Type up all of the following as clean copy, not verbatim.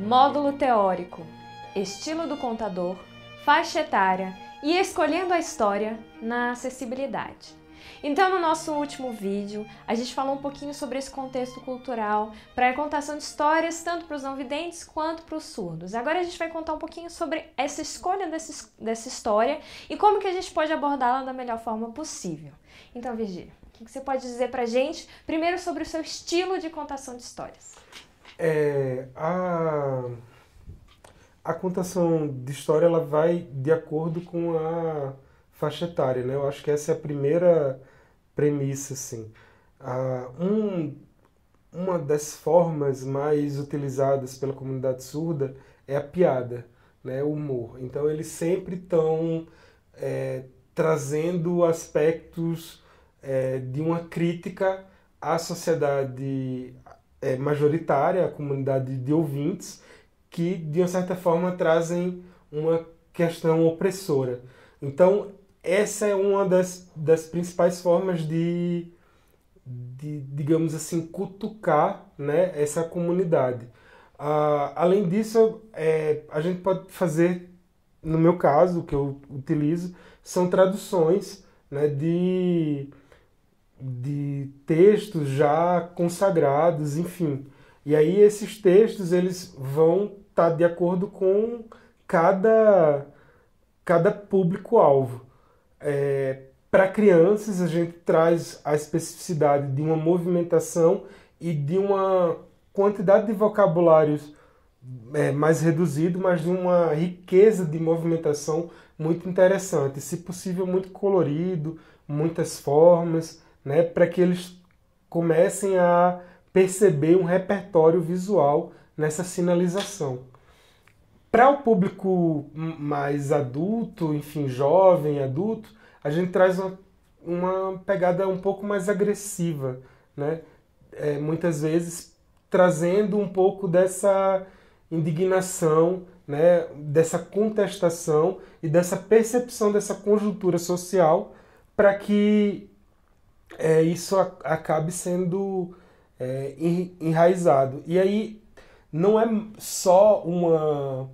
módulo teórico, estilo do contador, faixa etária e escolhendo a história na acessibilidade. Então, no nosso último vídeo, a gente falou um pouquinho sobre esse contexto cultural para a contação de histórias, tanto para os não videntes quanto para os surdos. Agora a gente vai contar um pouquinho sobre essa escolha dessa história e como que a gente pode abordá-la da melhor forma possível. Então, Virgílio, o que você pode dizer para a gente, primeiro, sobre o seu estilo de contação de histórias? A contação de história ela vai de acordo com a faixa etária, né? Eu acho que essa é a primeira premissa, assim. Uma das formas mais utilizadas pela comunidade surda é a piada, né? O humor. Então eles sempre estão trazendo aspectos de uma crítica à sociedade majoritária, à comunidade de ouvintes, que de uma certa forma trazem uma questão opressora. Então essa é uma das principais formas de, digamos assim, cutucar, né, essa comunidade. Além disso, a gente pode fazer, no meu caso, o que eu utilizo, são traduções, né, de textos já consagrados, enfim. E aí esses textos eles vão estar de acordo com cada público-alvo. Para crianças, a gente traz a especificidade de uma movimentação e de uma quantidade de vocabulários mais reduzido, mas de uma riqueza de movimentação muito interessante. Se possível, muito colorido, muitas formas, né, para que eles comecem a perceber um repertório visual nessa sinalização. Para o público mais adulto, enfim, jovem, adulto, a gente traz uma pegada um pouco mais agressiva, né? Muitas vezes trazendo um pouco dessa indignação, né? Dessa contestação e dessa percepção dessa conjuntura social para que isso acabe sendo enraizado. E aí não é só uma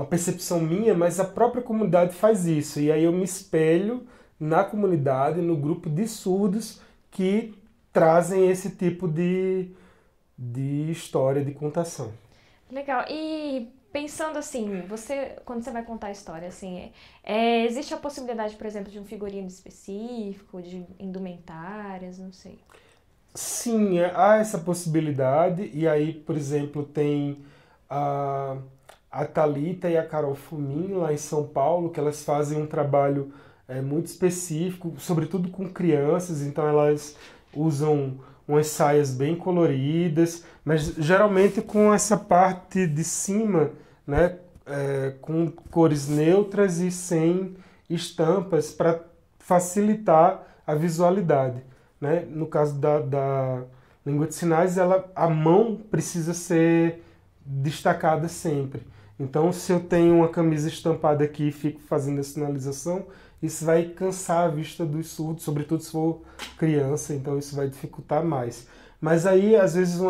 percepção minha, mas a própria comunidade faz isso. E aí eu me espelho na comunidade, no grupo de surdos que trazem esse tipo de história, de contação. Legal. E pensando assim, quando você vai contar a história, assim, existe a possibilidade, por exemplo, de um figurino específico, de indumentárias, não sei. Sim, há essa possibilidade. E aí, por exemplo, tem a Thalita e a Carol Fumin, lá em São Paulo, que elas fazem um trabalho muito específico, sobretudo com crianças, então elas usam umas saias bem coloridas, mas geralmente com essa parte de cima, né, com cores neutras e sem estampas para facilitar a visualidade, né? No caso da língua de sinais, a mão precisa ser destacada sempre. Então, se eu tenho uma camisa estampada aqui e fico fazendo a sinalização, isso vai cansar a vista dos surdos, sobretudo se for criança, então isso vai dificultar mais. Mas aí, às vezes,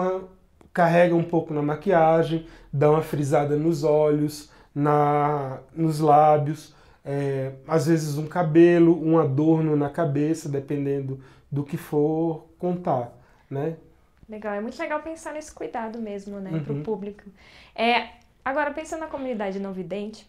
carrega um pouco na maquiagem, dá uma frisada nos olhos, nos lábios, às vezes um cabelo, um adorno na cabeça, dependendo do que for contar, né? Legal, é muito legal pensar nesse cuidado mesmo, né, para o público. Agora, pensando na comunidade não vidente,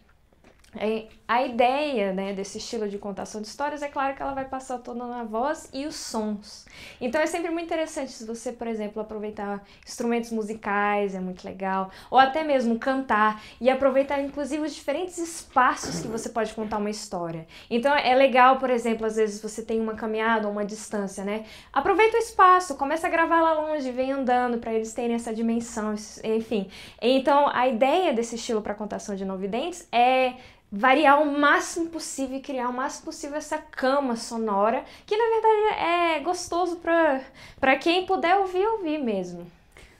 a ideia, né, desse estilo de contação de histórias, é claro que ela vai passar toda na voz e os sons. Então é sempre muito interessante se você, por exemplo, aproveitar instrumentos musicais, é muito legal, ou até mesmo cantar e aproveitar inclusive os diferentes espaços que você pode contar uma história. Então é legal, por exemplo, às vezes você tem uma caminhada ou uma distância, né? Aproveita o espaço, começa a gravar lá longe, vem andando para eles terem essa dimensão, enfim. Então a ideia desse estilo para contação de não videntes é variar o máximo possível e criar o máximo possível essa cama sonora, que na verdade é gostoso para quem puder ouvir mesmo.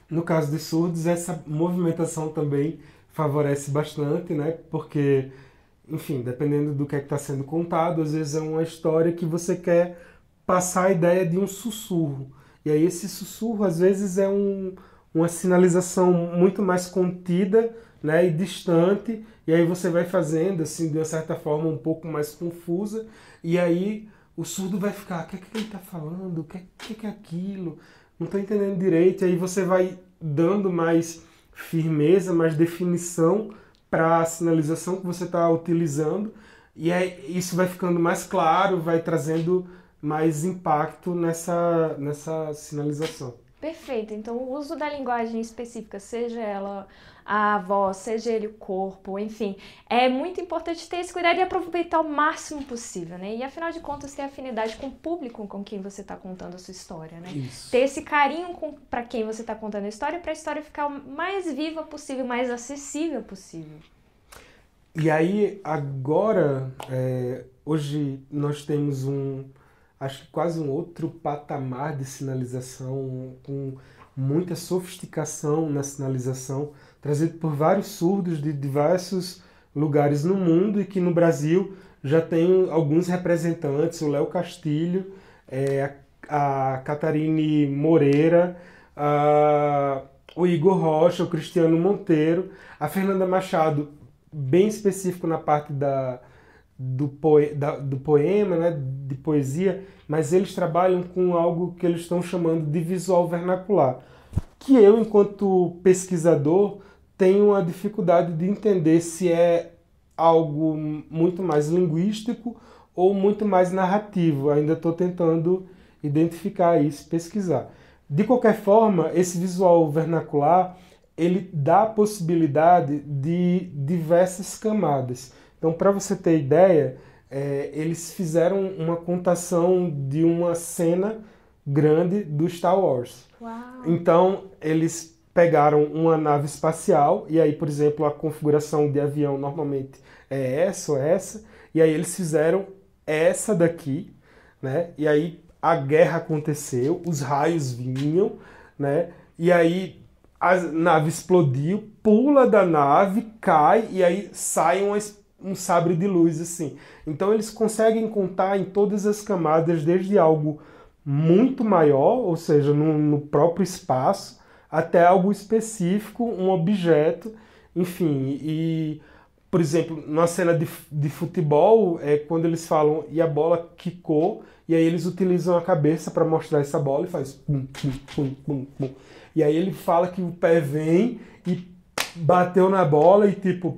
No caso de surdos, essa movimentação também favorece bastante, né? Porque, enfim, dependendo do que está sendo contado, às vezes é uma história que você quer passar a ideia de um sussurro. E aí esse sussurro, às vezes, é uma sinalização muito mais contida né, e distante, e aí você vai fazendo, assim, de uma certa forma um pouco mais confusa, e aí o surdo vai ficar, o que é que ele está falando? O que é aquilo? Não estou entendendo direito, e aí você vai dando mais firmeza, mais definição para a sinalização que você está utilizando, e aí isso vai ficando mais claro, vai trazendo mais impacto nessa sinalização. Perfeito. Então, o uso da linguagem específica, seja ela a voz, seja ele o corpo, enfim, é muito importante ter esse cuidado e aproveitar o máximo possível, né? E, afinal de contas, ter afinidade com o público com quem você está contando a sua história, né? Isso. Ter esse carinho para quem você está contando a história, para a história ficar o mais viva possível, mais acessível possível. E aí, agora, hoje nós temos acho que quase um outro patamar de sinalização, com muita sofisticação na sinalização, trazido por vários surdos de diversos lugares no mundo, e que no Brasil já tem alguns representantes, o Léo Castilho, a Catarine Moreira, o Igor Rocha, o Cristiano Monteiro, a Fernanda Machado, bem específico na parte do poema, né, de poesia, mas eles trabalham com algo que eles estão chamando de visual vernacular, que eu, enquanto pesquisador, tenho uma dificuldade de entender se é algo muito mais linguístico ou muito mais narrativo. Ainda estou tentando identificar isso, pesquisar. De qualquer forma, esse visual vernacular, ele dá a possibilidade de diversas camadas. Então, para você ter ideia, eles fizeram uma contação de uma cena grande do Star Wars. Uau. Então, eles pegaram uma nave espacial, e aí, por exemplo, a configuração de avião normalmente é essa ou essa, e aí eles fizeram essa daqui, né? E aí a guerra aconteceu, os raios vinham, né? E aí a nave explodiu, pula da nave, cai, e aí sai um sabre de luz, assim. Então eles conseguem contar em todas as camadas, desde algo muito maior, ou seja, no próprio espaço, até algo específico, um objeto, enfim. E, por exemplo, numa cena de futebol, quando eles falam e a bola quicou, e aí eles utilizam a cabeça para mostrar essa bola e faz pum, pum, pum, pum, pum. E aí ele fala que o pé vem e bateu na bola e tipo...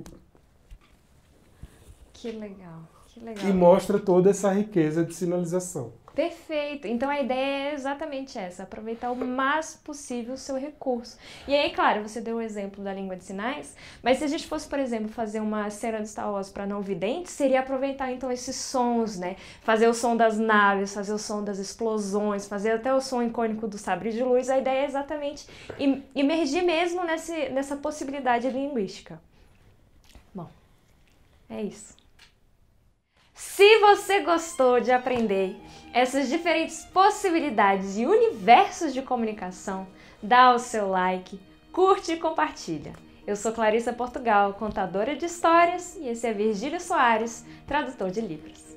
Que legal, que legal. E mostra toda essa riqueza de sinalização. Perfeito. Então a ideia é exatamente essa, aproveitar o máximo possível o seu recurso. E aí, claro, você deu o exemplo da língua de sinais, mas se a gente fosse, por exemplo, fazer uma cena de Star Wars para não videntes, seria aproveitar então esses sons, né? Fazer o som das naves, fazer o som das explosões, fazer até o som icônico do sabre de luz. A ideia é exatamente imergir mesmo nessa possibilidade linguística. Bom, é isso. Se você gostou de aprender essas diferentes possibilidades e universos de comunicação, dá o seu like, curte e compartilha. Eu sou Clarissa Portugal, contadora de histórias, e esse é Virgílio Soares, tradutor de livros.